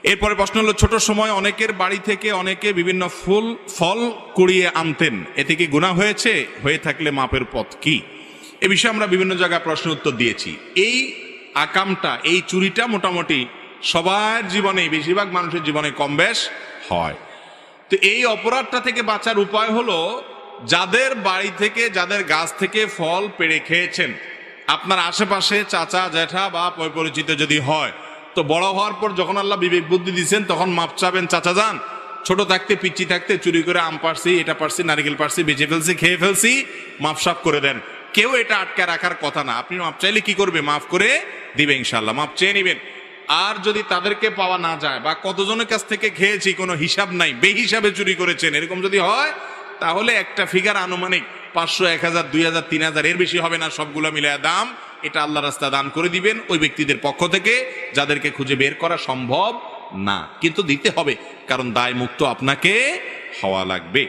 এরপরে প্রশ্ন হলো, ছোট সময় অনেকের বাড়ি থেকে অনেকে বিভিন্ন ফল কুড়িয়ে আনতেন, এতে কি গুনাহ হয়েছে? হয়ে থাকলে মাপের পথ কি? এ বিষয়ে আমরা বিভিন্ন জায়গায় প্রশ্ন উত্তর দিয়েছি। এই আকামটা, এই চুরিটা মোটামুটি সবার জীবনে, বেশিরভাগ মানুষের জীবনে কম বেশ হয়। তো এই অপরাধটা থেকে বাঁচার উপায় হলো, যাদের বাড়ি থেকে, যাদের গাছ থেকে ফল পেড়ে খেয়েছেন, আপনার আশেপাশে চাচা জ্যাঠা বা পরিচিত যদি হয়, তো বড় হওয়ার পর যখন আল্লাহ বিবেক বুদ্ধি দিচ্ছেন তখন মাপ চাবেন, চাচা যান, ছোট থাকতে পিচ্ছি থাকতে চুরি করে আম পারছি, এটা পারছি, নারিকেল পারছি, বেঁচে ফেলছি, খেয়ে ফেলছি, মাপ সাপ করে দেন। কেউ এটা আটকে রাখার কথা না। আপনি মাপ চাইলে কি করবে? মাফ করে দিবে ইনশাল্লাহ, মাপ চেয়ে নিবেন। আর যদি তাদেরকে পাওয়া না যায়, বা কতজনের কাছ থেকে খেয়েছি কোনো হিসাব নাই, বেহিসাবে চুরি করেছেন, এরকম যদি হয়, তাহলে একটা ফিগার আনুমানিক 500, 1000, 2000, 3000, এর বেশি হবে না, সবগুলো মিলায় দাম, এটা আল্লাহ রাস্তা দান করে দিবেন ওই ব্যক্তিদের পক্ষ থেকে যাদেরকে খুঁজে বের করা সম্ভব না। কিন্তু দিতে হবে, কারণ দায় মুক্ত আপনাকে হওয়া লাগবে।